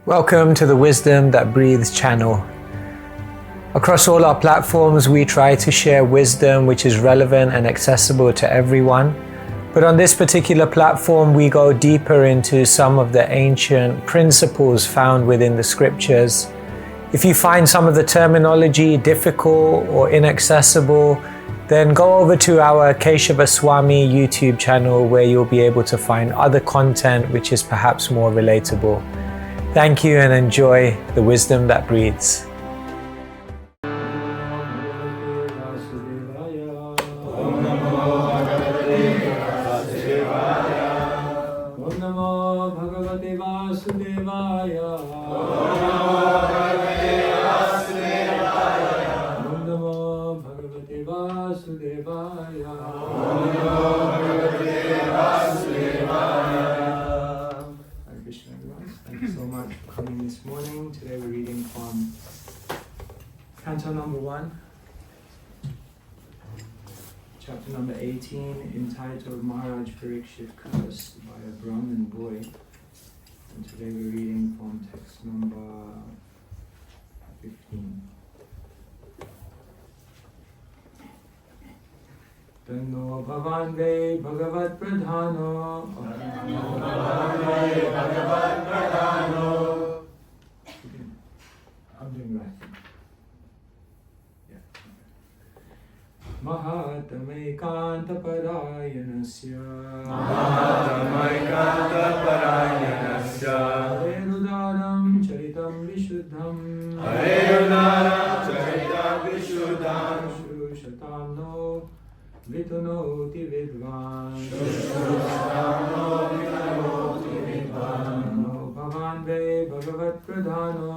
Welcome to the Wisdom That Breathes channel. Across all our platforms, we try to share wisdom which is relevant and accessible to everyone. But on this particular platform, we go deeper into some of the ancient principles found within the scriptures. If you find some of the terminology difficult or inaccessible, then go over to our Keshava Swami YouTube channel where you'll be able to find other content which is perhaps more relatable. Thank you and enjoy the wisdom that breathes. Canto number 1, chapter number 18, entitled Maharaj Parikshit Cursed by a Brahmin Boy. And today we're reading from text number 15. Tanno Bhavan Ve Bhagavat Pradhano. Tanno Bhavan Ve Bhagavat Pradhano. I'm doing right. Mahatamaikantaparayanasya Harerudaram charitam vishuddham Shushatam no vitunoti vidvan No bhavan ve bhagavat pradhano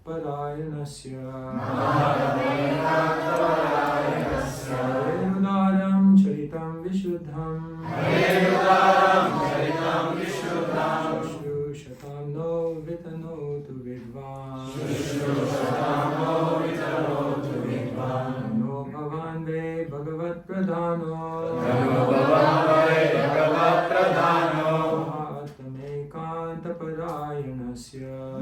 Parayanasya Harerudaram charitam vishuddham Shushatam no vitanotu vidvan No bhavan ve bhagavat pradhano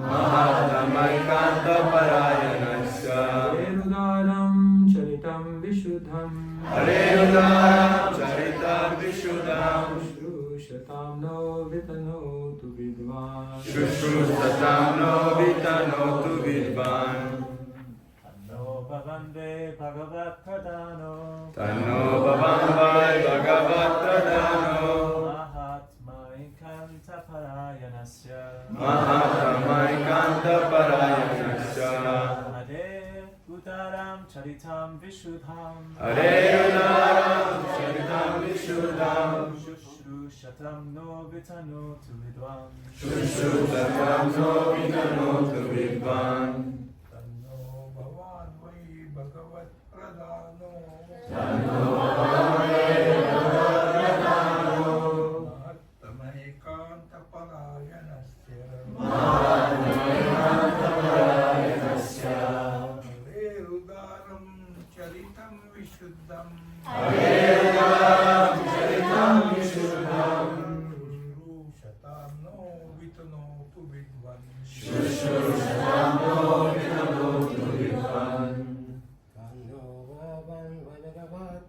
Mahatamaikantaparayanasya Harerudaram charitam vishuddham Shushatam no vitanotu vidvan Tanno bhavan ve bhagavat pradhano Mahatamaikantaparayanasya Harerudaram charitam vishuddham Shushatam no vitanotu vidvan Tanno bhavan ve bhagavat pradhano Harerudaram charitam vishuddham Shushatam no vitanotu vidvan Tanno bhavan bhagavat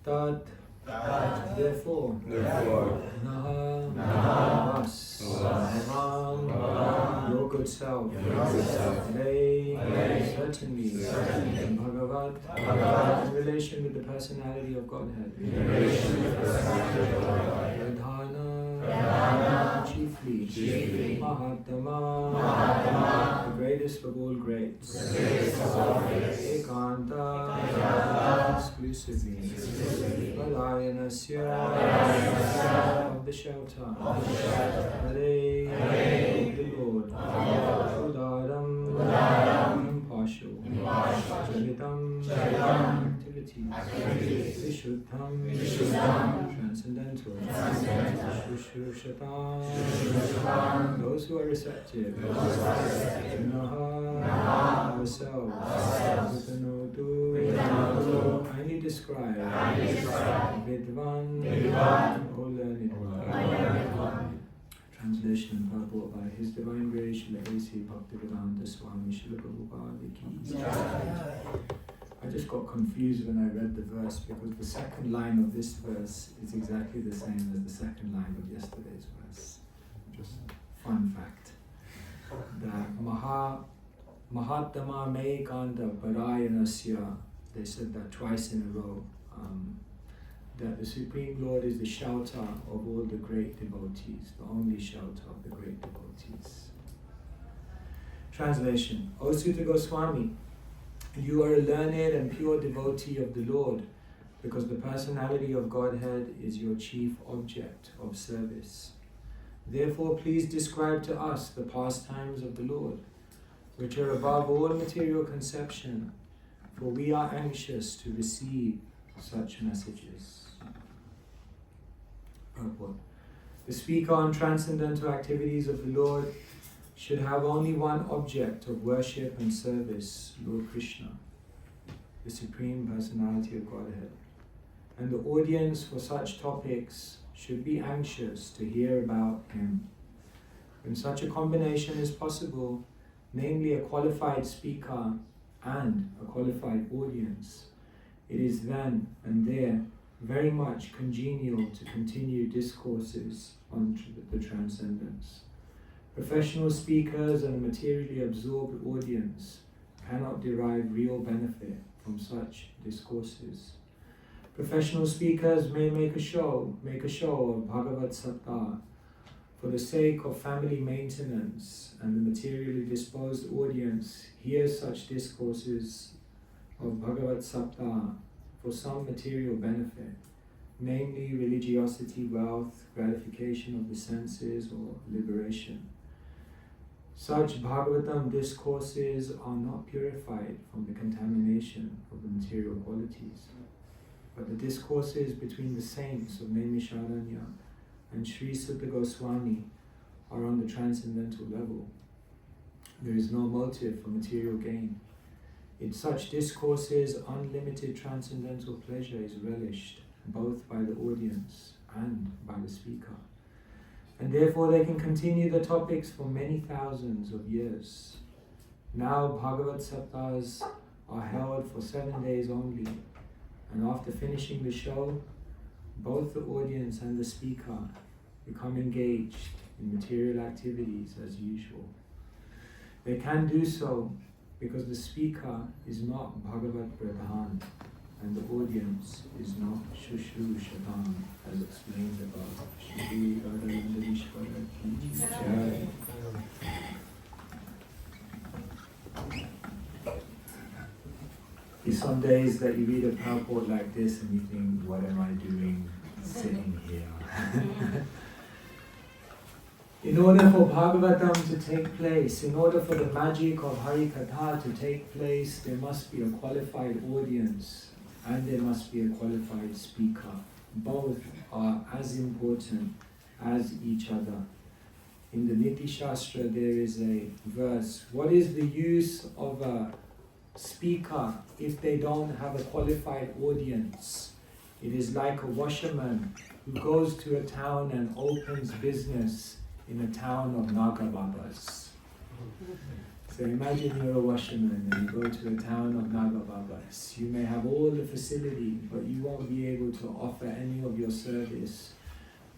Tat. Therefore. Naha. Us. Bhagavan. Your good self. They. Certainly. Bhagavat. In relation with the personality of Godhead. Pradhana. Chiefly. Mahatma. The greatest of all greats. Ekanta. Exclusively. Valayanasya. Of the shelter. Hare. The Lord. Udaram. Impartial. Charitam. Activities. Vishuddham. Transcendental. Shushrushyatam. Those who are receptive. Naha. Ourselves. Vidanodu. Kindly describe. Vidvan. O learned one. Translation and purport by His Divine Grace Srila A.C. Bhaktivedanta Swami Srila Prabhupada Ki. I just got confused when I read the verse because the second line of this verse is exactly the same as the second line of yesterday's verse. Just fun fact. That Mahatma Me Kanda Parayanasya, they said that twice in a row, that the Supreme Lord is the shelter of all the great devotees, the only shelter of the great devotees. Translation. O Sutta Goswami, you are a learned and pure devotee of the Lord, because the personality of Godhead is your chief object of service. Therefore, please describe to us the pastimes of the Lord, which are above all material conception, for we are anxious to receive such messages. Purport. The speaker on transcendental activities of the Lord should have only one object of worship and service, Lord Krishna, the Supreme Personality of Godhead. And the audience for such topics should be anxious to hear about Him. When such a combination is possible, namely a qualified speaker and a qualified audience, it is then and there very much congenial to continue discourses on the transcendence. Professional speakers and a materially absorbed audience cannot derive real benefit from such discourses. Professional speakers may make a show of Bhagavad Satta for the sake of family maintenance, and the materially disposed audience hears such discourses of Bhagavad Satta for some material benefit, namely religiosity, wealth, gratification of the senses, or liberation. Such Bhagavatam discourses are not purified from the contamination of the material qualities, but the discourses between the saints of Naimisharanya and Sri Sutta Goswami are on the transcendental level. There is no motive for material gain. In such discourses, unlimited transcendental pleasure is relished, both by the audience and by the speaker. And therefore they can continue the topics for many thousands of years. Now Bhagavad Sattas are held for 7 days only, and after finishing the show, both the audience and the speaker become engaged in material activities as usual. They can do so because the speaker is not Bhagavad Pradhan and the audience is not Shushrushyatam, as explained above. Shri Radharandharishwara Ki Jai. Some days that you read a purport like this and you think, what am I doing sitting here? In order for Bhagavatam to take place, in order for the magic of Harikatha to take place, there must be a qualified audience and there must be a qualified speaker. Both are as important as each other. In the Niti Shastra there is a verse, what is the use of a speaker if they don't have a qualified audience? It is like a washerman who goes to a town and opens business in a town of Nagababas. So imagine you're a washerman and you go to a town of Naga Babas. You may have all the facilities, but you won't be able to offer any of your service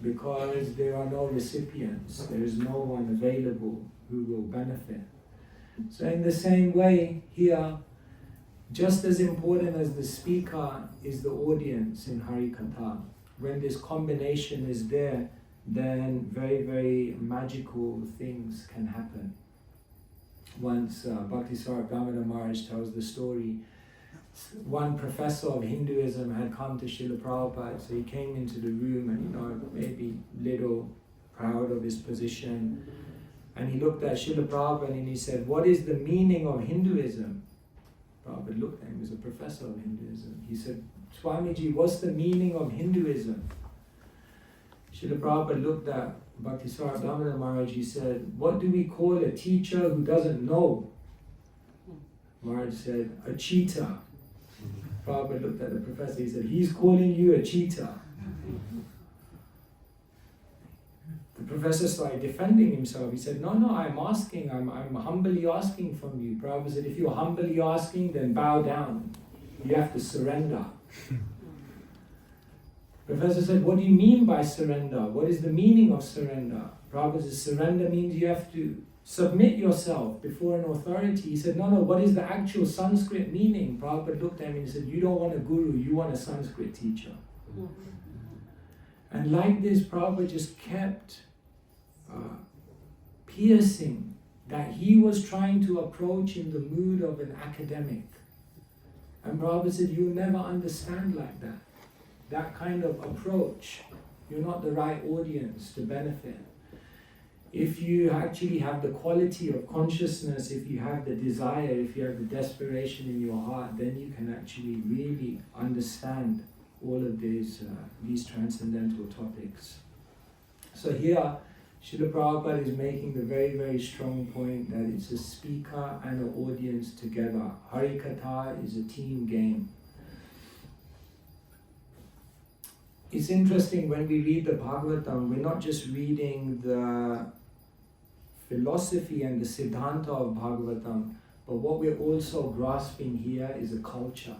because there are no recipients. There is no one available who will benefit. So in the same way, here, just as important as the speaker is the audience in Harikatha. When this combination is there, then very, very magical things can happen. Once Bhaktisvayam Bhagavan Maharaj tells the story, one professor of Hinduism had come to Srila Prabhupada, so he came into the room and maybe little proud of his position, and he looked at Srila Prabhupada and he said, "What is the meaning of Hinduism?" Prabhupada looked at him, he was a professor of Hinduism. He said, "Swamiji, what's the meaning of Hinduism?" Srila Prabhupada looked at Bhaktisvayam Bhagavan Maharaj, he said, "What do we call a teacher who doesn't know?" Maharaj said, "A cheetah." Prabhupada looked at the professor, he said, "He's calling you a cheetah." The professor started defending himself. He said, "No, I'm asking, I'm humbly asking from you." Prabhupada said, "If you're humbly asking, then bow down. You have to surrender." Professor said, "What do you mean by surrender? What is the meaning of surrender?" Prabhupada said, "Surrender means you have to submit yourself before an authority." He said, No, what is the actual Sanskrit meaning?" Prabhupada looked at him and he said, "You don't want a guru, you want a Sanskrit teacher." And like this, Prabhupada just kept piercing that he was trying to approach in the mood of an academic. And Prabhupada said, "You'll never understand like that. That kind of approach, you're not the right audience to benefit. If you actually have the quality of consciousness, if you have the desire, if you have the desperation in your heart, then you can actually really understand all of these transcendental topics." So here, Srila Prabhupada is making the very, very strong point that it's a speaker and an audience together. Harikatha is a team game. It's interesting when we read the Bhagavatam, we're not just reading the philosophy and the siddhanta of Bhagavatam, but what we're also grasping here is a culture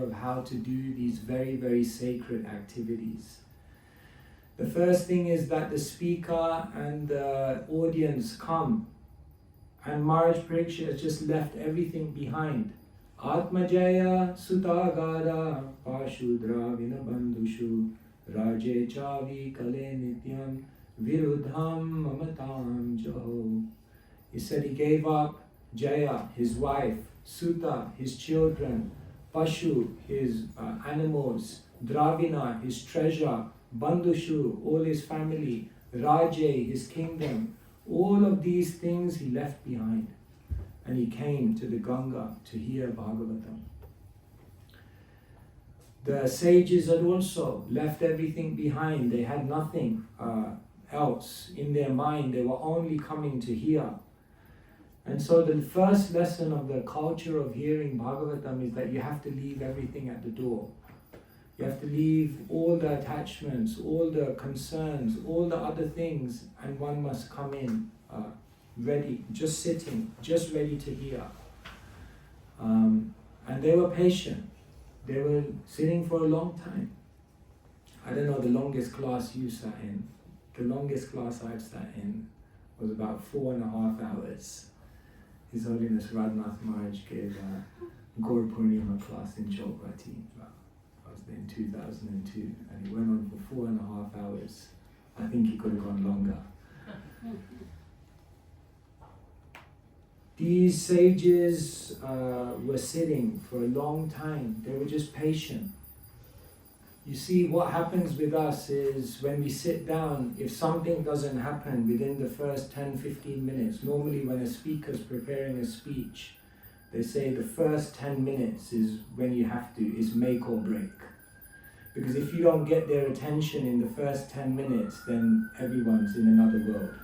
of how to do these very, very sacred activities. The first thing is that the speaker and the audience come, and Maharaj Parikshit has just left everything behind. Atmajaya sutagara pashudra vinabandhushu raje chavi kale nityam viruddham mamatam jaho. He said he gave up Jaya, his wife, Suta, his children, Pashu, his animals, Dravina, his treasure, Bandhushu, all his family, Raje, his kingdom. All of these things he left behind. And he came to the Ganga to hear Bhagavatam. The sages had also left everything behind. They had nothing else in their mind. They were only coming to hear. And so the first lesson of the culture of hearing Bhagavatam is that you have to leave everything at the door. You have to leave all the attachments, all the concerns, all the other things, and one must come in ready, just sitting, just ready to hear. And they were patient. They were sitting for a long time. I don't know the longest class you sat in. The longest class I've sat in was about 4.5 hours. His Holiness Radhanath Maharaj gave a Gaur Purnima class in Chowpatty. I was there in 2002, and he went on for 4.5 hours. I think he could have gone longer. These sages were sitting for a long time. They were just patient. You see, what happens with us is when we sit down, if something doesn't happen within the first 10-15 minutes, normally when a speaker's preparing a speech, they say the first 10 minutes is when you have to, is make or break. Because if you don't get their attention in the first 10 minutes, then everyone's in another world.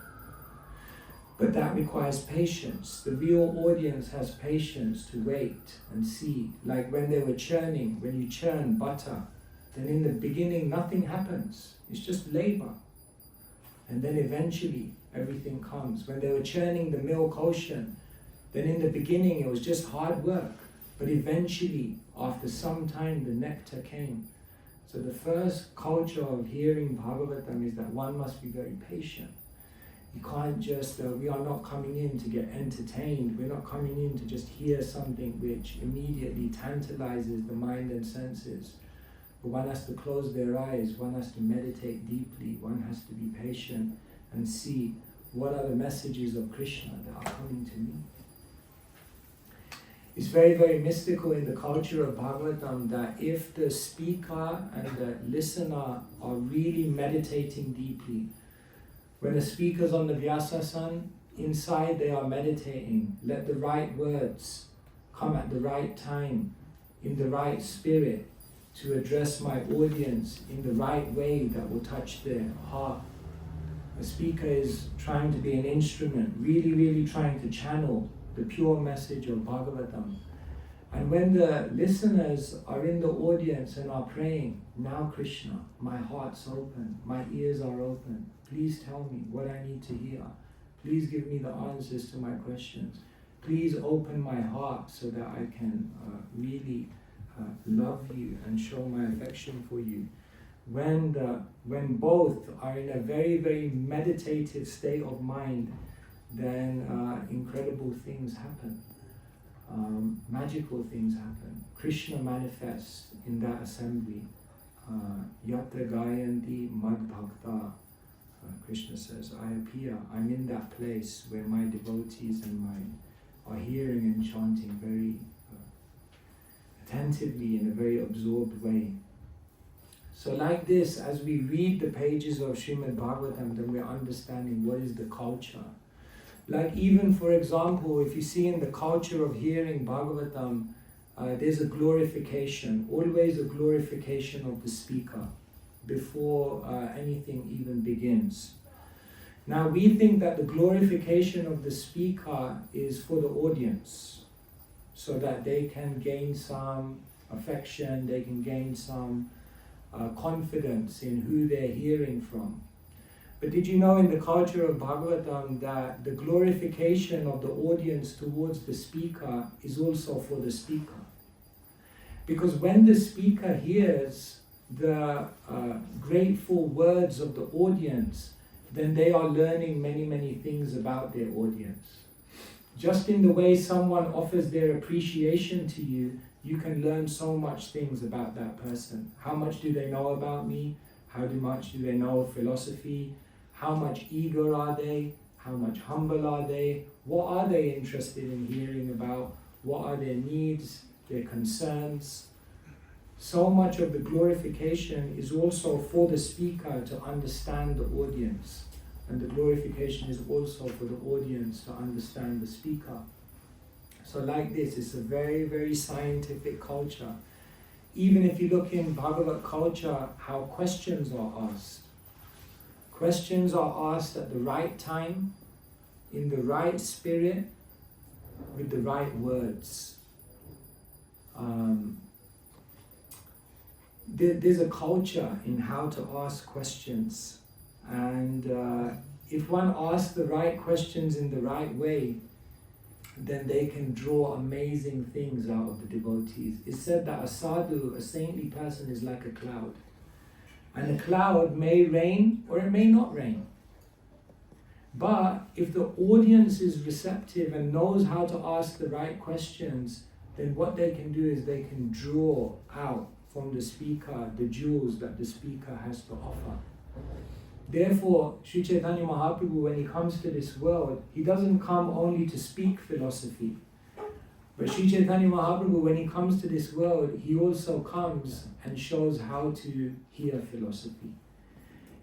But that requires patience. The real audience has patience to wait and see. Like when they were churning, when you churn butter, then in the beginning nothing happens. It's just labor. And then eventually everything comes. When they were churning the milk ocean, then in the beginning it was just hard work, but eventually, after some time, the nectar came. So the first culture of hearing Bhagavatam is that one must be very patient. You can't just, we are not coming in to get entertained. We're not coming in to just hear something which immediately tantalizes the mind and senses. But one has to close their eyes, one has to meditate deeply, one has to be patient and see what are the messages of Krishna that are coming to me. It's very, very mystical in the culture of Bhagavatam that if the speaker and the listener are really meditating deeply, when the speaker's on the Vyasasana, inside they are meditating. Let the right words come at the right time, in the right spirit, to address my audience in the right way that will touch their heart. The speaker is trying to be an instrument, really, really trying to channel the pure message of Bhagavatam. And when the listeners are in the audience and are praying, now Krishna, my heart's open, my ears are open, please tell me what I need to hear. Please give me the answers to my questions. Please open my heart so that I can really love you and show my affection for you. When both are in a very, very meditative state of mind, then incredible things happen. Magical things happen. Krishna manifests in that assembly. Yatra Gayanti Mad Bhakta. Krishna says, I appear, I'm in that place where my devotees and mine are hearing and chanting very attentively in a very absorbed way. So like this, as we read the pages of Srimad Bhagavatam, then we're understanding what is the culture. Like even, for example, if you see in the culture of hearing Bhagavatam, there's a glorification, always a glorification of the speaker before anything even begins. Now we think that the glorification of the speaker is for the audience, so that they can gain some affection, they can gain some confidence in who they're hearing from. But did you know in the culture of Bhagavatam that the glorification of the audience towards the speaker is also for the speaker? Because when the speaker hears the grateful words of the audience, then they are learning many, many things about their audience. Just in the way someone offers their appreciation to you, you can learn so much things about that person. How much do they know about me? How much do they know of philosophy? How much eager are they? How much humble are they? What are they interested in hearing about? What are their needs, their concerns? So much of the glorification is also for the speaker to understand the audience. And the glorification is also for the audience to understand the speaker. So like this, it's a very, very scientific culture. Even if you look in Bhagavad culture, how questions are asked. Questions are asked at the right time, in the right spirit, with the right words. There's a culture in how to ask questions. And if one asks the right questions in the right way, then they can draw amazing things out of the devotees. It's said that a sadhu, a saintly person, is like a cloud. And a cloud may rain or it may not rain. But if the audience is receptive and knows how to ask the right questions, then what they can do is they can draw out from the speaker the jewels that the speaker has to offer. Therefore, Sri Chaitanya Mahaprabhu, when he comes to this world, he doesn't come only to speak philosophy. But Sri Chaitanya Mahaprabhu, when he comes to this world, he also comes and shows how to hear philosophy.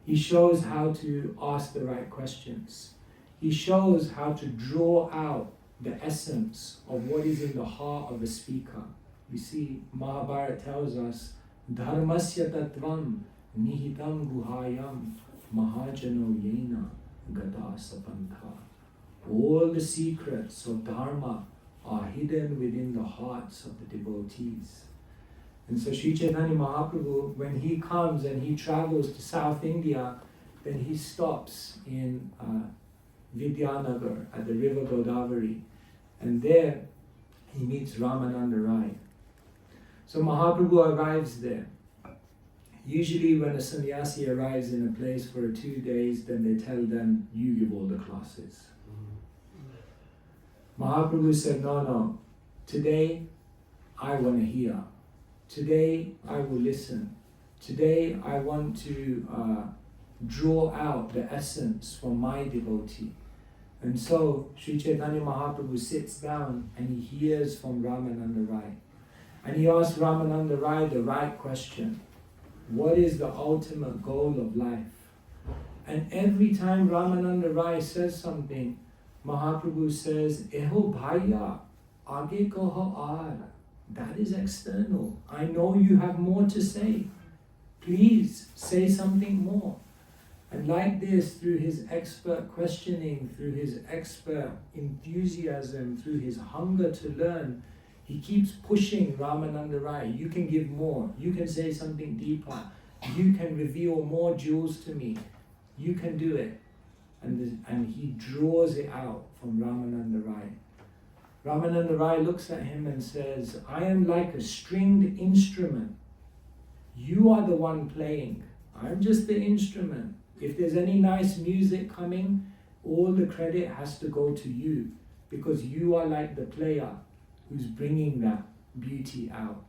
He shows how to ask the right questions. He shows how to draw out the essence of what is in the heart of a speaker. You see, Mahabharata tells us, Dharmasya tattvam nihitam guhayam mahajano yena gata sapantha. All the secrets of Dharma are hidden within the hearts of the devotees. And so Sri Chaitanya Mahaprabhu, when he comes and he travels to South India, then he stops in Vidyanagar at the river Godavari. And there he meets Ramananda Rai. So Mahaprabhu arrives there. Usually when a sannyasi arrives in a place for 2 days, then they tell them, you give all the classes. Mahaprabhu said, no, today I want to hear. Today I will listen. Today I want to draw out the essence from my devotee. And so Sri Chaitanya Mahaprabhu sits down and he hears from Ramananda Rai. And he asks Ramananda Rai the right question. What is the ultimate goal of life? And every time Ramananda Rai says something, Mahaprabhu says, Eho bhaiya, aage kaho aar. That is external. I know you have more to say. Please say something more. And like this, through his expert questioning, through his expert enthusiasm, through his hunger to learn, he keeps pushing Ramananda Rai. You can give more. You can say something deeper. You can reveal more jewels to me. You can do it. And he draws it out from Ramananda Rai. Ramananda Rai looks at him and says, I am like a stringed instrument. You are the one playing. I'm just the instrument. If there's any nice music coming, all the credit has to go to you, because you are like the player who's bringing that beauty out.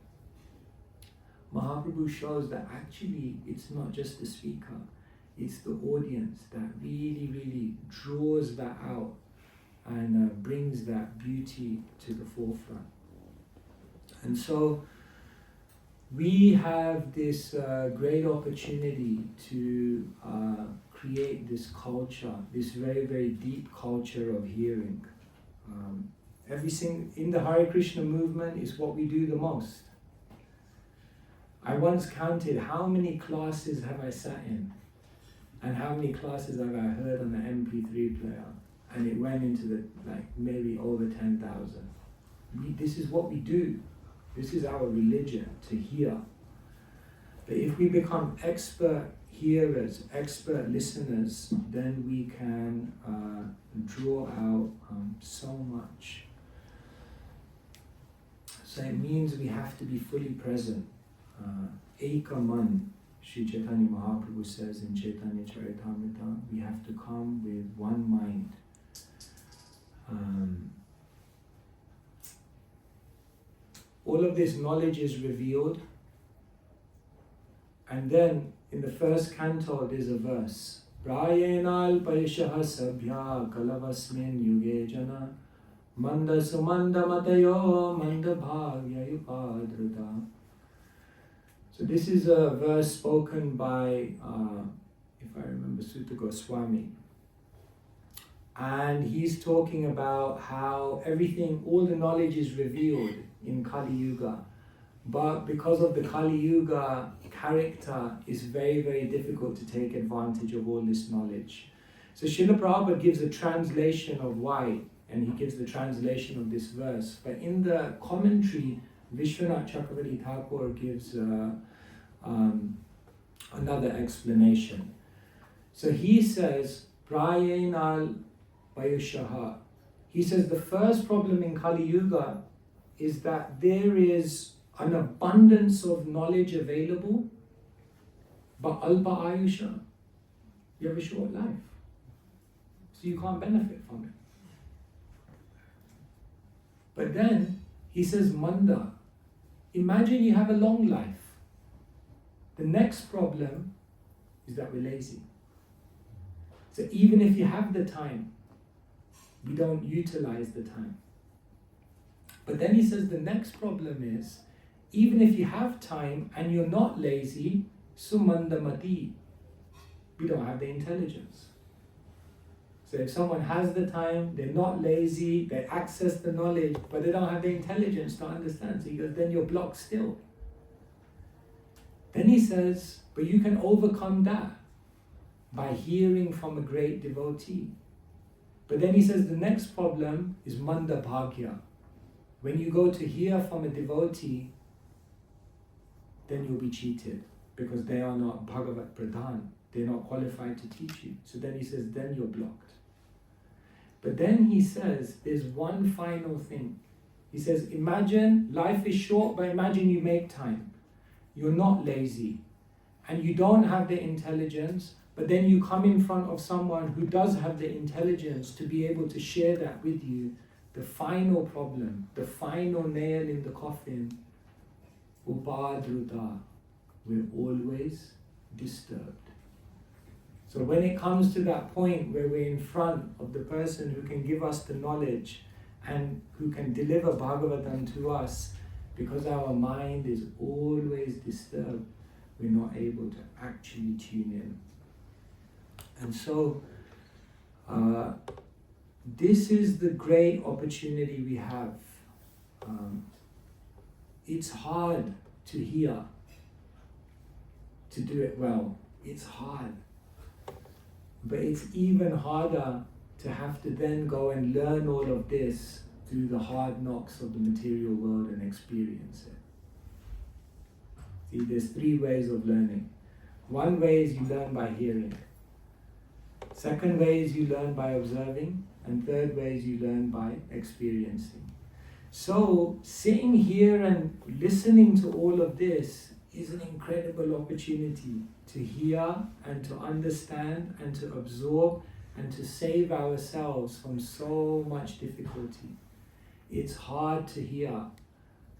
Mahaprabhu shows that actually it's not just the speaker, it's the audience that really, really draws that out and brings that beauty to the forefront. And so we have this great opportunity to create this culture, this very, very deep culture of hearing. Everything in the Hare Krishna movement is what we do the most. I once counted how many classes have I sat in and how many classes have I heard on the MP3 player, and it went into maybe over 10,000. This is what we do. This is our religion, to hear. But if we become expert hearers, expert listeners, then we can draw out so much. So it means we have to be fully present. Eka man, Sri Chaitanya Mahaprabhu says in Chaitanya Charitamrita, we have to come with one mind. All of this knowledge is revealed, and then in the first canto there's a verse, Prayenal Paishaha Sabhya Kalavasmin Yuge Jana Manda Sumanda Matayo Manda Bhagya Yupadrita. So this is a verse spoken by, if I remember, Sutta Goswami. And he's talking about how everything, all the knowledge is revealed in Kali Yuga. But because of the Kali Yuga character, it's very, very difficult to take advantage of all this knowledge. So Srila Prabhupada gives a translation of why, and he gives the translation of this verse. But in the commentary, Vishwanath Chakravarti Thakur gives another explanation. So he says, Prayenal Vayushaha. He says the first problem in Kali Yuga is that there is an abundance of knowledge available, but alpa ayusha. You have a short life, so you can't benefit from it. But then he says, Manda, imagine you have a long life. The next problem is that we're lazy. So even if you have the time, we don't utilize the time. But then he says the next problem is, even if you have time and you're not lazy, sumandamati, we don't have the intelligence. So if someone has the time, they're not lazy, they access the knowledge, but they don't have the intelligence to understand. So he goes, then you're blocked still. Then he says, but you can overcome that by hearing from a great devotee. But then he says the next problem is manda bhagya. When you go to hear from a devotee, then you'll be cheated, because they are not Bhagavat Pradhan. They're not qualified to teach you. So then he says, then you're blocked. But then he says, there's one final thing. He says, imagine life is short, but imagine you make time. You're not lazy. And you don't have the intelligence, but then you come in front of someone who does have the intelligence to be able to share that with you. The final problem, the final nail in the coffin, upadruta, we're always disturbed. So when it comes to that point where we're in front of the person who can give us the knowledge and who can deliver Bhagavatam to us, because our mind is always disturbed, we're not able to actually tune in. And so, this is the great opportunity we have. It's hard to hear, to do it well. It's hard. But it's even harder to have to then go and learn all of this through the hard knocks of the material world and experience it. See, there's three ways of learning. One way is you learn by hearing. Second way is you learn by observing. And third way is you learn by experiencing. So sitting here and listening to all of this is an incredible opportunity to hear and to understand and to absorb and to save ourselves from so much difficulty. It's hard to hear,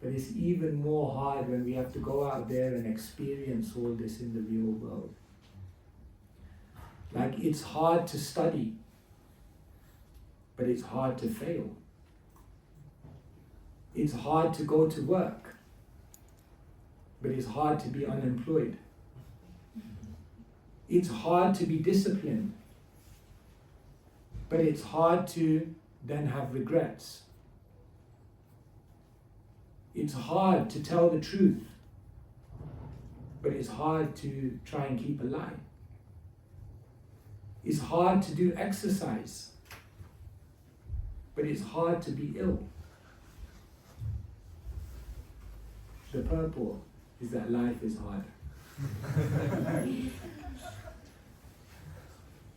but it's even more hard when we have to go out there and experience all this in the real world. Like, it's hard to study, but it's hard to fail. It's hard to go to work, but it's hard to be unemployed. It's hard to be disciplined, but it's hard to then have regrets. It's hard to tell the truth, but it's hard to try and keep a lie. It's hard to do exercise, but it's hard to be ill. The purport is that life is hard.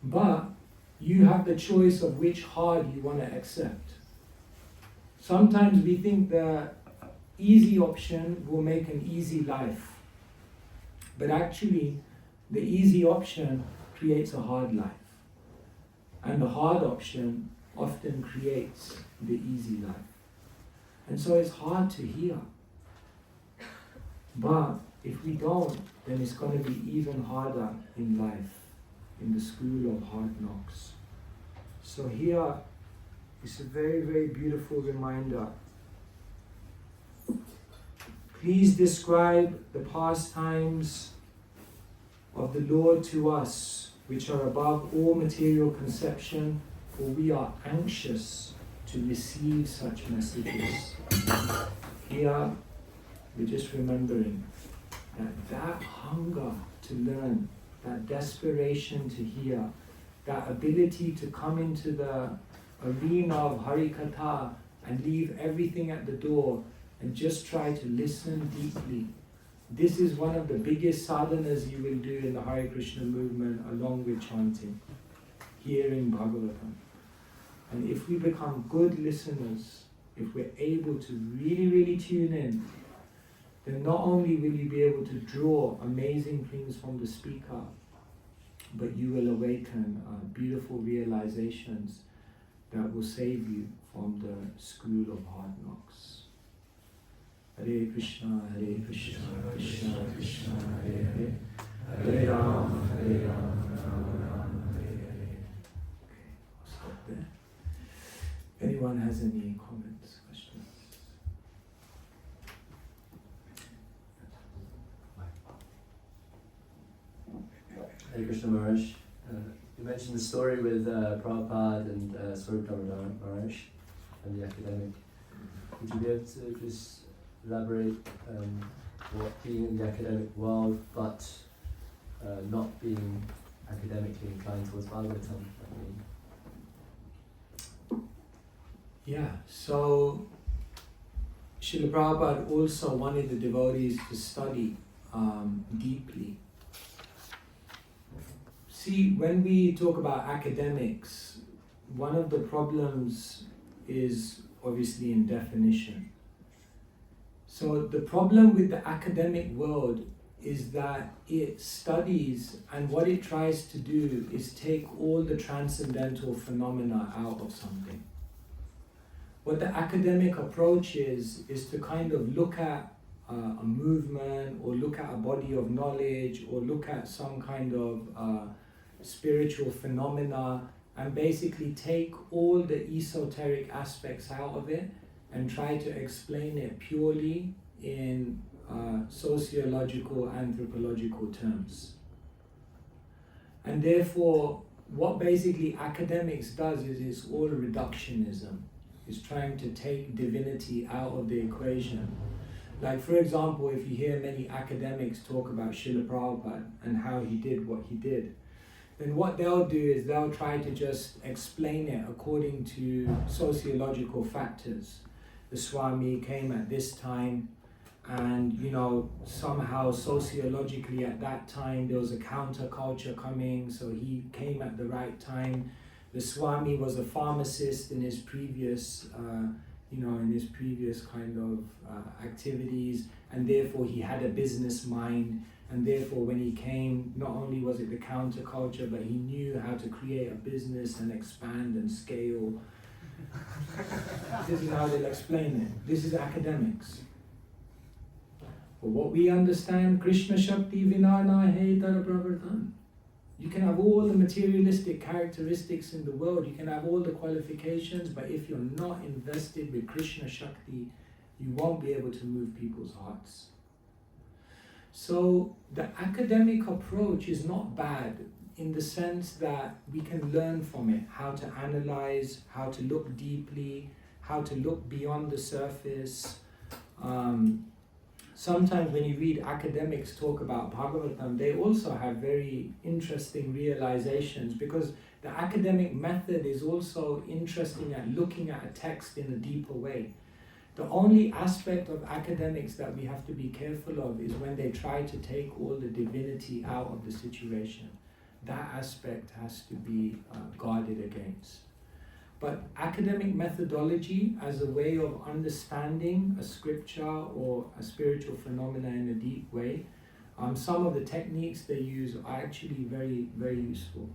But you have the choice of which hard you want to accept. Sometimes we think the easy option will make an easy life. But actually, the easy option creates a hard life. And the hard option often creates the easy life. And so it's hard to hear. But if we don't, then it's going to be even harder in life, in the school of hard knocks. So here is a very, very beautiful reminder. Please describe the pastimes of the Lord to us, which are above all material conception, for we are anxious to receive such messages. Here, we're just remembering that hunger to learn, that desperation to hear, that ability to come into the arena of Harikatha and leave everything at the door and just try to listen deeply. This is one of the biggest sadhanas you will do in the Hare Krishna movement, along with chanting, hearing Bhagavatam. And if we become good listeners, if we're able to really, really tune in, then not only will you be able to draw amazing things from the speaker, but you will awaken beautiful realizations that will save you from the school of hard knocks. Hare Krishna, Krishna Krishna, Hare Hare, Hare Rama, Rama Rama, Hare Hare. Okay, I'll stop there. If anyone has any comments, questions? Hare Krishna Maharaj, you mentioned the story with Prabhupada and Svayam Bhagavan Maharaj and the academic. Would you be able to just elaborate what being in the academic world but not being academically inclined towards Bhagavatam? Yeah, so Srila Prabhupada also wanted the devotees to study deeply. See, when we talk about academics, one of the problems is obviously in definition. So the problem with the academic world is that it studies, and what it tries to do is take all the transcendental phenomena out of something. What the academic approach is to kind of look at a movement, or look at a body of knowledge, or look at some kind of spiritual phenomena, and basically take all the esoteric aspects out of it and try to explain it purely in sociological, anthropological terms. And therefore, what basically academics does is it's all reductionism. It's trying to take divinity out of the equation. Like, for example, if you hear many academics talk about Srila Prabhupada and how he did what he did, then what they'll do is they'll try to just explain it according to sociological factors. The Swami came at this time, and somehow sociologically at that time there was a counterculture coming, so he came at the right time. The Swami was a pharmacist in his previous kind of activities, and therefore he had a business mind, and therefore when he came, not only was it the counterculture, but he knew how to create a business and expand and scale. This is how they'll explain it. This is academics. But what we understand, Krishna Shakti Vinana He Tara Pravartan. You can have all the materialistic characteristics in the world, you can have all the qualifications, but if you're not invested with Krishna Shakti, you won't be able to move people's hearts. So the academic approach is not bad in the sense that we can learn from it, how to analyze, how to look deeply, how to look beyond the surface. Sometimes when you read academics talk about Bhagavatam, they also have very interesting realizations, because the academic method is also interesting at looking at a text in a deeper way. The only aspect of academics that we have to be careful of is when they try to take all the divinity out of the situation. That aspect has to be guarded against. But academic methodology as a way of understanding a scripture or a spiritual phenomena in a deep way, some of the techniques they use are actually very, very useful,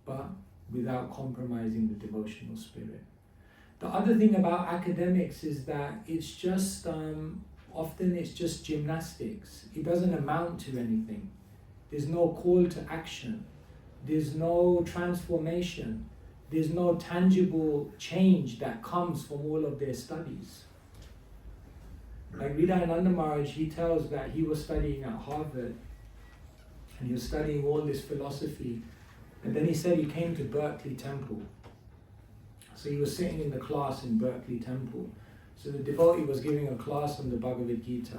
but without compromising the devotional spirit. The other thing about academics is that it's just, often it's just gymnastics. It doesn't amount to anything. There's no call to action. There's no transformation. There's no tangible change that comes from all of their studies. Like Vidayananda Maharaj, he tells that he was studying at Harvard, and he was studying all this philosophy, and then he said he came to Berkeley Temple. So he was sitting in the class in Berkeley Temple. So the devotee was giving a class on the Bhagavad Gita,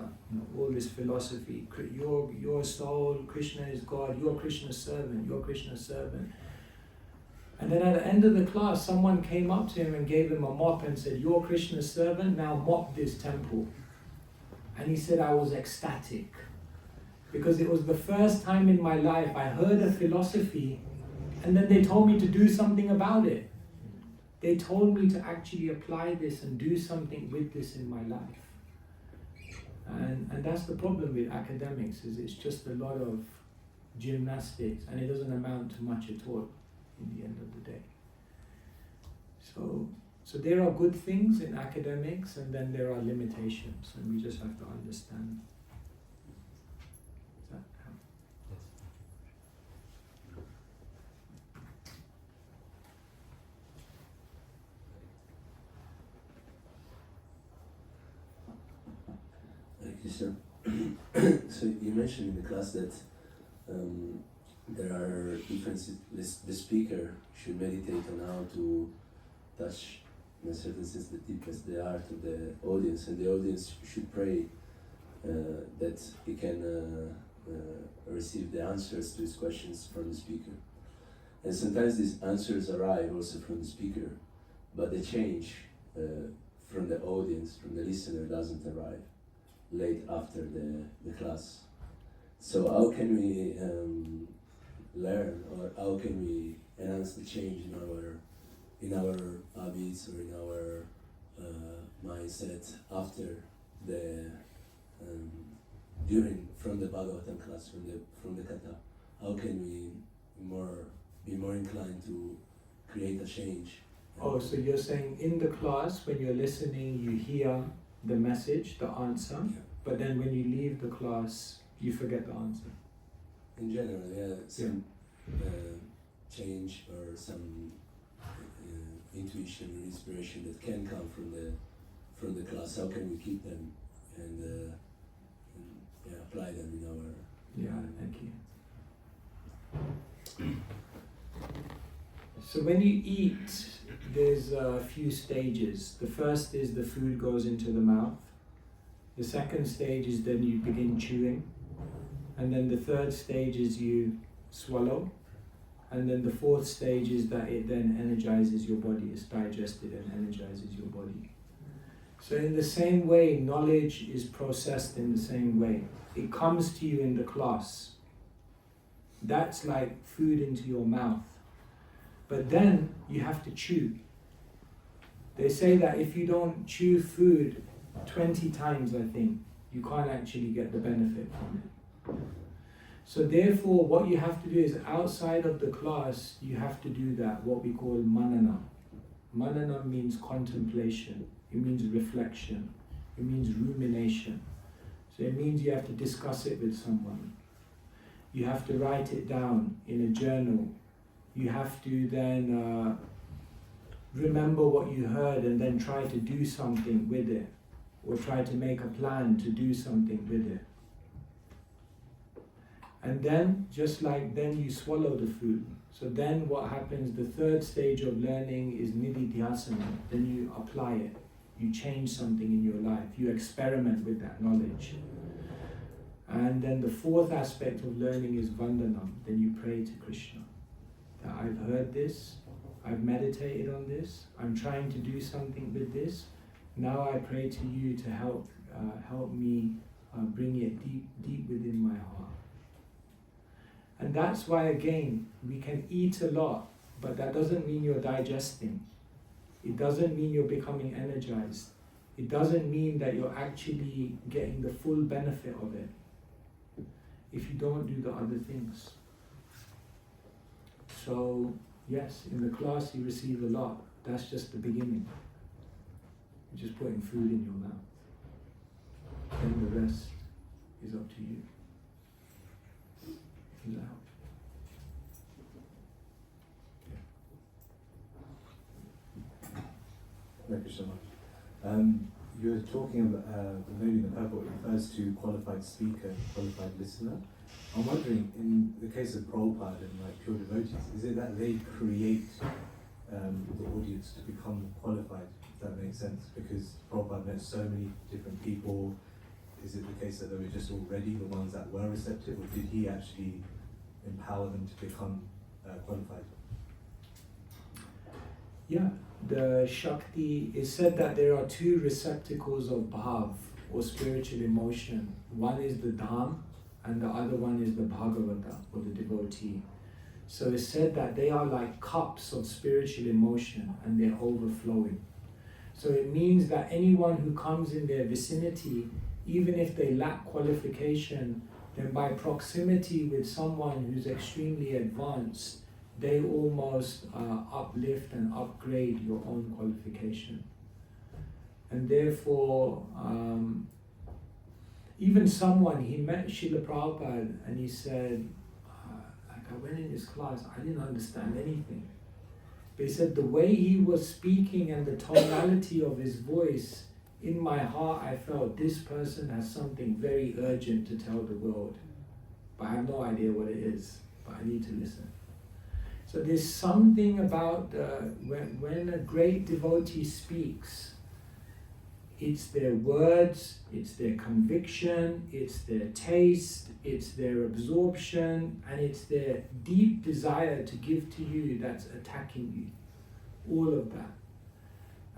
all this philosophy. Your soul, Krishna is God, you're Krishna's servant, you're Krishna's servant. And then at the end of the class, someone came up to him and gave him a mop and said, you're Krishna's servant, now mop this temple. And he said, I was ecstatic, because it was the first time in my life I heard a philosophy, and then they told me to do something about it. They told me to actually apply this and do something with this in my life. And that's the problem with academics, is it's just a lot of gymnastics, and it doesn't amount to much at all in the end of the day. So there are good things in academics, and then there are limitations, and we just have to understand. Does that help? Thank you, sir. So you mentioned in the class that there are differences. The speaker should meditate on how to touch, in a certain sense, the deepest, the heart of the audience, and the audience should pray that he can receive the answers to his questions from the speaker. And sometimes these answers arrive also from the speaker, but the change from the audience, from the listener, doesn't arrive late after the class. So how can we learn, or how can we enhance the change in our habits or in our mindset after the from the Bhagavatam class, from the Katha? How can we be more inclined to create a change? Oh, so you're saying in the class, when you're listening, you hear the message, the answer, but then when you leave the class, you forget the answer. In general, some change or some intuition or inspiration that can come from the class. How can we keep them and apply them in our? Thank you. So when you eat, there's a few stages. The first is the food goes into the mouth. The second stage is then you begin chewing. And then the third stage is you swallow. And then the fourth stage is that it then energizes your body. It's digested and energizes your body. So in the same way, knowledge is processed in the same way. It comes to you in the class. That's like food into your mouth. But then you have to chew. They say that if you don't chew food 20 times, I think, you can't actually get the benefit from it. So therefore, what you have to do is outside of the class, you have to do that, what we call manana. Manana means contemplation. It means reflection. It means rumination. So it means you have to discuss it with someone. You have to write it down in a journal. You have to then remember what you heard and then try to do something with it, or try to make a plan to do something with it. And then, just like then you swallow the food. So then what happens, the third stage of learning is nididhyasana. Then you apply it. You change something in your life. You experiment with that knowledge. And then the fourth aspect of learning is vandanam. Then you pray to Krishna. That I've heard this, I've meditated on this, I'm trying to do something with this. Now I pray to you to help me bring it deep within my heart. And that's why, again, we can eat a lot, but that doesn't mean you're digesting. It doesn't mean you're becoming energized. It doesn't mean that you're actually getting the full benefit of it if you don't do the other things. So, yes, in the class you receive a lot. That's just the beginning. You're just putting food in your mouth. Then the rest is up to you. Does that help? Thank you so much. You were talking about maybe the purport refers to qualified speaker, qualified listener. I'm wondering, in the case of Prabhupada and like pure devotees, is it that they create the audience to become qualified, if that makes sense? Because Prabhupada met so many different people. Is it the case that they were just already the ones that were receptive, or did he actually empower them to become qualified? Yeah, the Shakti is said that there are two receptacles of bhav, or spiritual emotion. One is the Dham, and the other one is the Bhagavata, or the devotee. So it's said that they are like cups of spiritual emotion, and they're overflowing. So it means that anyone who comes in their vicinity, even if they lack qualification, then by proximity with someone who's extremely advanced, they almost uplift and upgrade your own qualification. And therefore, even someone, he met Srila Prabhupada and he said, I went in his class, I didn't understand anything. But he said the way he was speaking and the tonality of his voice, in my heart I felt this person has something very urgent to tell the world. But I have no idea what it is, but I need to listen. So there's something about when a great devotee speaks, it's their words, it's their conviction, it's their taste, it's their absorption, and it's their deep desire to give to you that's attacking you. All of that.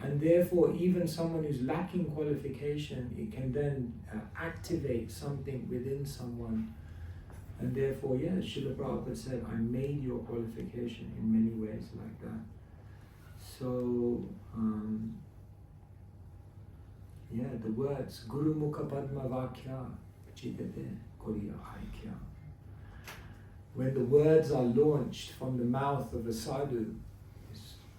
And therefore, even someone who's lacking qualification, it can then activate something within someone And therefore, yes, Srila Prabhupada said, I made your qualification in many ways like that. So, the words, Guru Mukha Padma Vakya, Chitete Koriya Haikya. When the words are launched from the mouth of a sadhu,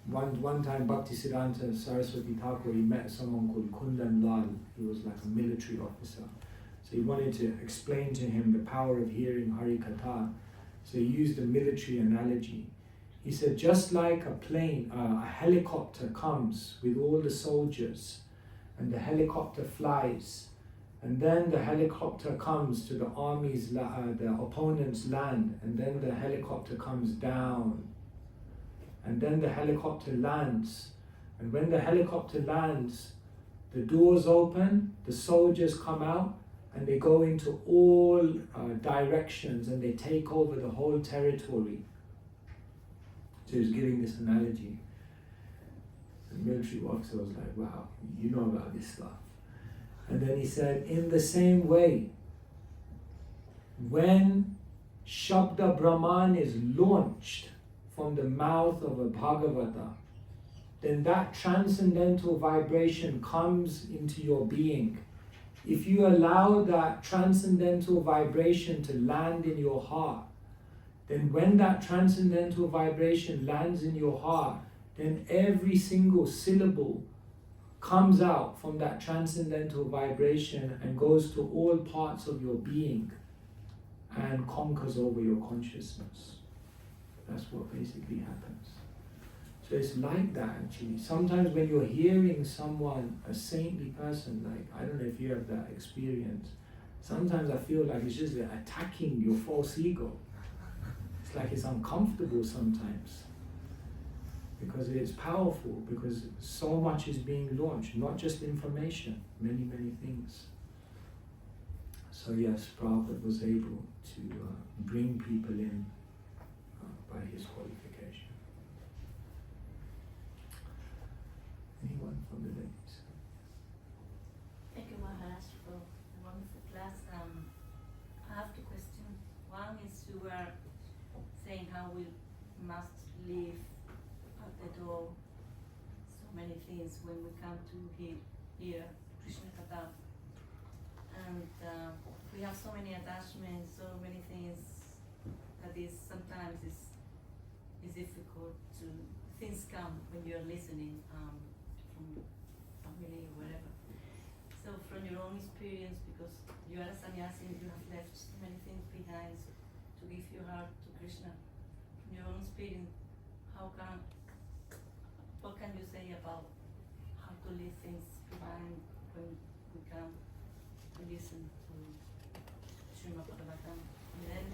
one time Bhaktisiddhanta Saraswati Thakur, he met someone called Kundan Lal. He was like a military officer. So he wanted to explain to him the power of hearing Hari Katha. So he used a military analogy. He said, just like a plane, a helicopter comes with all the soldiers, and the helicopter flies, and then the helicopter comes to the army's, the opponent's land, and then the helicopter comes down, and then the helicopter lands. And when the helicopter lands, the doors open, the soldiers come out, and they go into all directions, and they take over the whole territory. So he was giving this analogy. And the military officer was like, wow, you know about this stuff. And then he said, in the same way, when Shabda Brahman is launched from the mouth of a Bhagavata, then that transcendental vibration comes into your being. If you allow that transcendental vibration to land in your heart, then when that transcendental vibration lands in your heart, then every single syllable comes out from that transcendental vibration and goes to all parts of your being and conquers over your consciousness. That's what basically happens. So it's like that actually. Sometimes when you're hearing someone, a saintly person, like, I don't know if you have that experience, sometimes I feel like it's just attacking your false ego. It's like it's uncomfortable sometimes. Because it's powerful, because so much is being launched, not just information, many, many things. So yes, Prabhupada was able to bring people in by his qualification. Anyone from the ladies? Thank you, Maharaj, for the wonderful class. I have two questions. One is you were saying how we must live at the door so many things when we come to hear Krishna Katha. And we have so many attachments, so many things that is sometimes is difficult to, things come when you're listening from family or whatever. So from your own experience, because you are a sannyasi, you have left so many things behind, so to give your heart to Krishna, from your own experience, what can you say about how to leave things behind when we come to listen to Srimad Bhagavatam? And then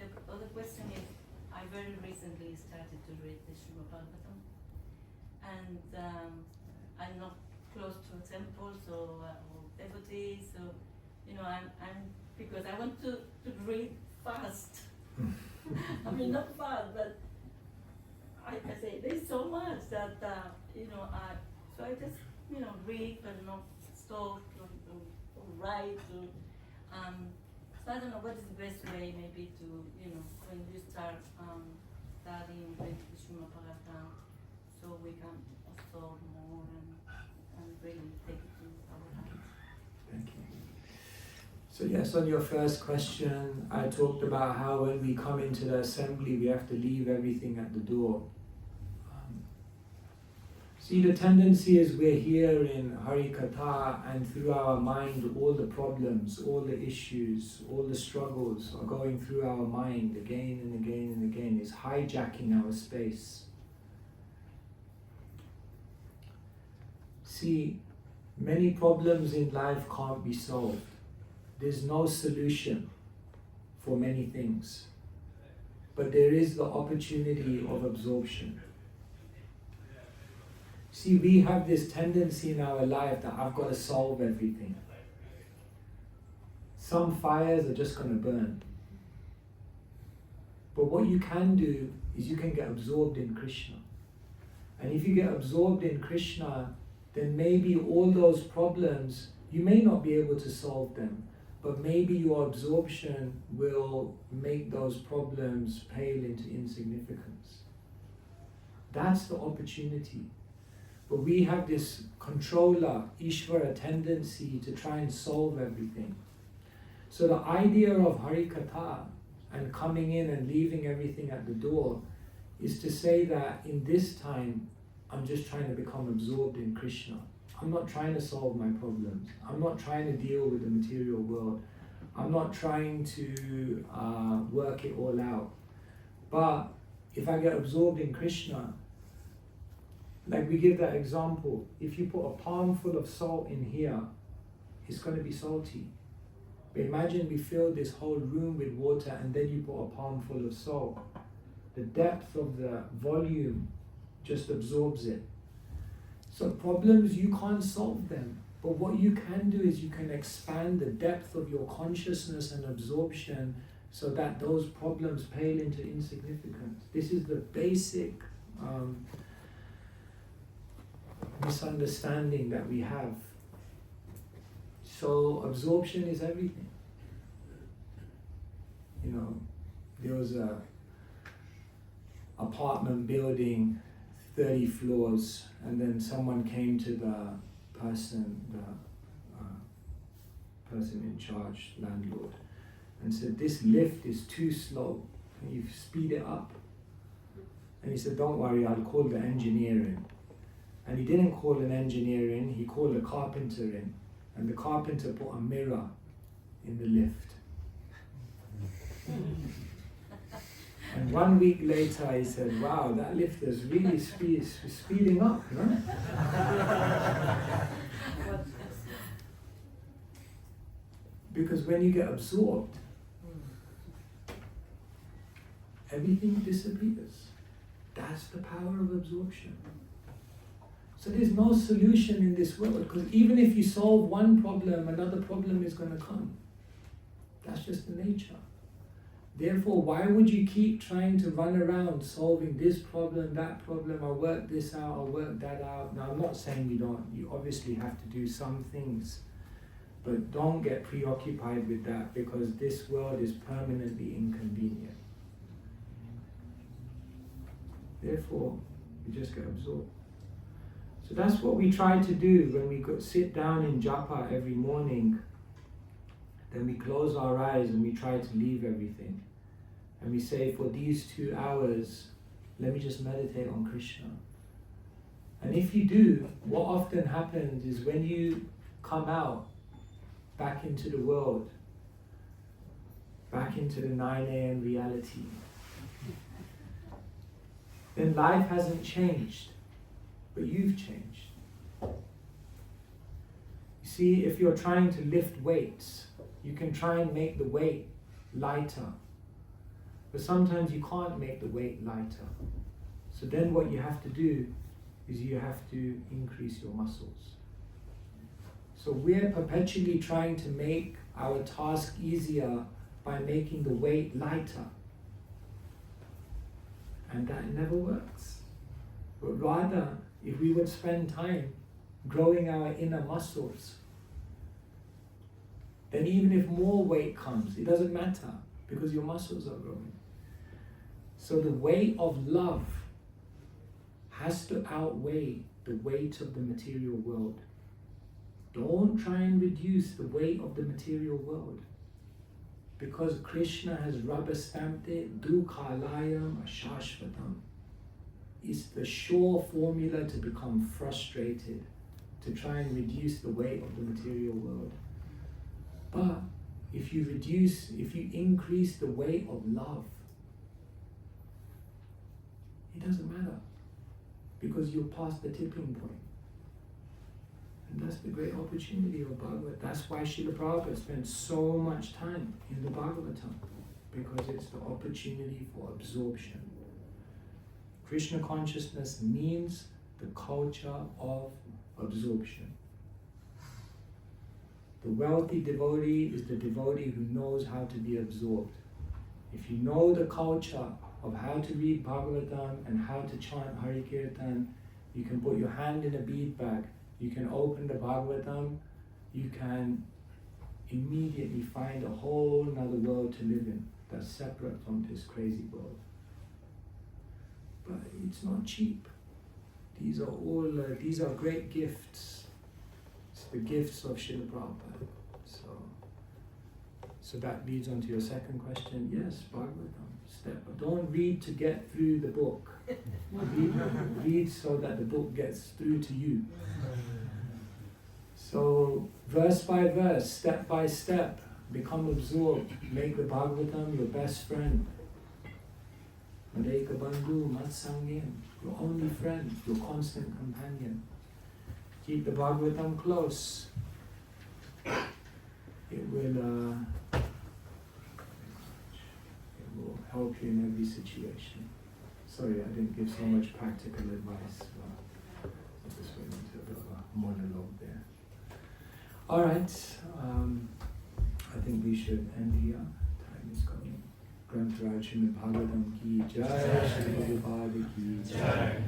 the other question is, I very recently started to read the Srimad Bhagavatam, and I'm not close to a temple, so or devotee, so I'm because I want to read fast. I mean, not fast, but I say there's so much that so I just read but not stop or write. So I don't know what is the best way maybe to when you start studying with Srimad Bhagavatam, so we can absorb more and really take it to our hands. Thank you. So yes, on your first question, I talked about how when we come into the assembly, we have to leave everything at the door. See, the tendency is we're here in Hari Katha, and through our mind, all the problems, all the issues, all the struggles are going through our mind again and again and again. It's hijacking our space. See, many problems in life can't be solved. There's no solution for many things. But there is the opportunity of absorption. See, we have this tendency in our life that I've got to solve everything. Some fires are just going to burn. But what you can do is you can get absorbed in Krishna. And if you get absorbed in Krishna, then maybe all those problems, you may not be able to solve them, but maybe your absorption will make those problems pale into insignificance. That's the opportunity. But we have this controller, Ishvara tendency to try and solve everything. So the idea of Harikatha and coming in and leaving everything at the door is to say that in this time, I'm just trying to become absorbed in Krishna. I'm not trying to solve my problems. I'm not trying to deal with the material world. I'm not trying to work it all out. But if I get absorbed in Krishna, like we give that example, if you put a palm full of salt in here, it's going to be salty. But imagine we fill this whole room with water and then you put a palm full of salt. The depth of the volume just absorbs it. So problems, you can't solve them. But what you can do is you can expand the depth of your consciousness and absorption so that those problems pale into insignificance. This is the basic misunderstanding that we have. So absorption is everything. You know, there was a apartment building, 30 floors, and then someone came to the person in charge, landlord, and said, this lift is too slow, can you speed it up? And he said, don't worry, I'll call the engineer in. And he didn't call an engineer in, he called a carpenter in. And the carpenter put a mirror in the lift. And 1 week later he said, wow, that lift is really speeding up, no? Because when you get absorbed, everything disappears. That's the power of absorption. So there's no solution in this world, because even if you solve one problem, another problem is going to come. That's just the nature. Therefore, why would you keep trying to run around solving this problem, that problem, I'll work this out, I'll work that out. Now, I'm not saying you don't. You obviously have to do some things. But don't get preoccupied with that, because this world is permanently inconvenient. Therefore, you just get absorbed. So that's what we try to do when we sit down in japa every morning. Then we close our eyes and we try to leave everything. And we say, for these 2 hours, let me just meditate on Krishna. And if you do, what often happens is when you come out back into the world, back into the 9 a.m. reality, then life hasn't changed, but you've changed. You see, if you're trying to lift weights, you can try and make the weight lighter, but sometimes you can't make the weight lighter. So then what you have to do is you have to increase your muscles. So we're perpetually trying to make our task easier by making the weight lighter. And that never works. But rather, if we would spend time growing our inner muscles, then even if more weight comes, it doesn't matter, because your muscles are growing. So the weight of love has to outweigh the weight of the material world. Don't try and reduce the weight of the material world, because Krishna has rubber stamped it, dukhalayam ashashvatam. It's the sure formula to become frustrated, to try and reduce the weight of the material world. But if you increase the weight of love, it doesn't matter, because you're past the tipping point. And that's the great opportunity of Bhagavad. That's why Srila Prabhupada spent so much time in the Bhagavatam, because it's the opportunity for absorption. Krishna consciousness means the culture of absorption. The wealthy devotee is the devotee who knows how to be absorbed. If you know the culture of how to read Bhagavatam and how to chant Hari Kirtan, you can put your hand in a bead bag, you can open the Bhagavatam, you can immediately find a whole nother world to live in that's separate from this crazy world. But it's not cheap. These are all these are great gifts. It's the gifts of Srila Prabhupada. So that leads on to your second question. Yes, Bhagavatam. Don't read to get through the book. Read so that the book gets through to you. So verse by verse, step by step, become absorbed. Make the Bhagavatam your best friend. Madeka Bandhu, Matsangyen, your only friend, your constant companion. Keep the Bhagavatam close. It will help you in every situation. Sorry, I didn't give so much practical advice. I just went into a bit of a monologue there. All right, I think we should end here. Time is going. Granth Raj Srimad Bhagavatam ki jai, Shri Prabhupada ki jai.